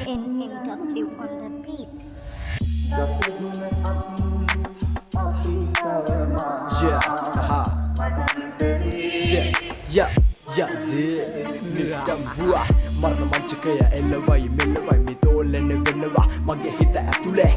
NW on the beat. Yeah, නිරටම් බුවා මරණ මංචකය එල්ලවයි මෙල්ලවයි මිතෝලෙන වෙනවා මගේ හිත ඇතුලේ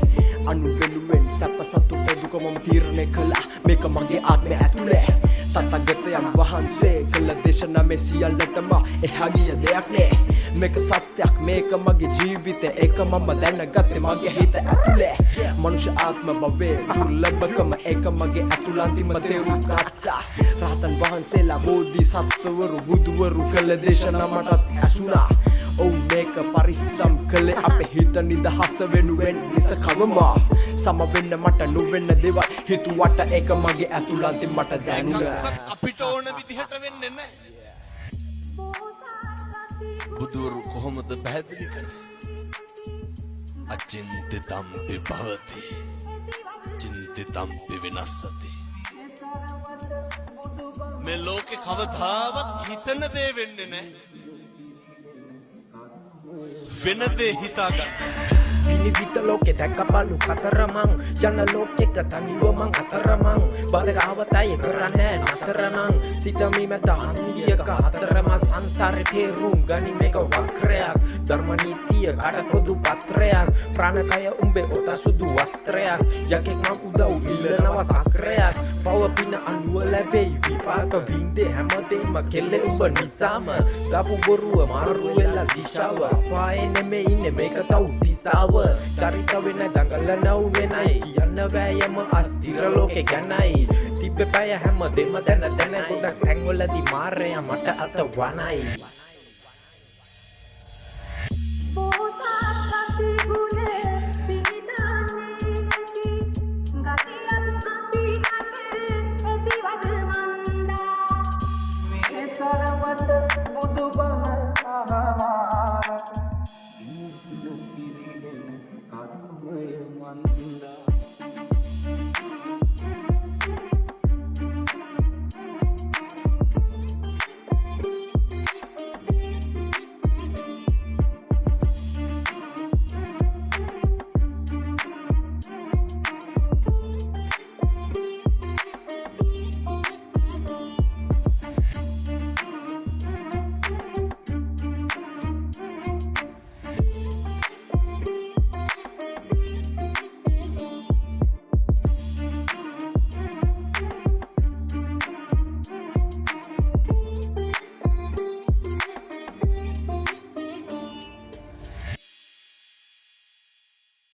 අනු වෙනුවෙන් සැප සතුට දුක මම තීරණය කළා මේක මගේ ආත්මය ඇතුලේ සතගතයන් වහන්සේ කළ දේශනා මේ සියල්ලටම එහා ගිය දෙයක් නේ මේක සත්‍යයක් මේක මගේ ජීවිතේ ඒක මම දැනගත්තේ මගේ හිත ඇතුලේ මනුෂ්‍ය ආත්ම භවයේ දුර්ලභකම ඒක මගේ ඇතුළන්තිම තේරුම් ගත්තා රහතන් වහන්සේලා බෝධි සත්වවරු බුදුවරු කළ දේශනා මටත් ඇසුණා ඔව් මේක පරිස්සම් කළේ අපේ හිත නිදහස වෙනුවෙන් ඉසකවම සම වෙන්න මට නොවෙන්න දේවල් හිතුවට ඒක මගේ ඇතුළන්තින් මට දැනුණා අපිට ඕන විදිහට වෙන්නේ නැහැ බුදුවරු කොහොමද පැහැදිලි කරේ අචින්තිතම්පි භවති චින්තිතම්පි විනස්සති මේ ලෝකේ කවදාවත් හිතන දේ වෙන්නේ නැහැ වෙන දේ හිතාගන්න විනිවිත ලෝකෙ දැක්කපලු කතරමං ජන ලෝකෙක තනිවමං අතරමං බදගාවතයි කරන්නේ නතරනං සිතමි මැද හන්දියක අතරම සංසාරේ තේරුම් ගනි මේක වක්‍රයක් ධර්මනීතිය කාට පොදු පත්‍රයක් ප්‍රාණකය උඹේ ඔත සුදු වස්ත්‍රයක් යකෙක් නම් උදව් ඉල්ලනවා සක්‍රයක් පව පින අනුව ලැබෙයි විපාක වින්දේ හැමදේම කෙල්ලේ උඹ නිසාම දාපු බොරුව මාරු වෙලා දිශාව පායේ නෙමෙයි ඉන්නේ මේක තව දිසාව චරිත වෙන දඟලන උනේනයි කියන්න වෑයම අස්තිර ලෝකේ ගැනයි තිබ්බ පැය හැම දෙම දැන ගොඩක් තැන්වලදී මාරයා මට අත වනයි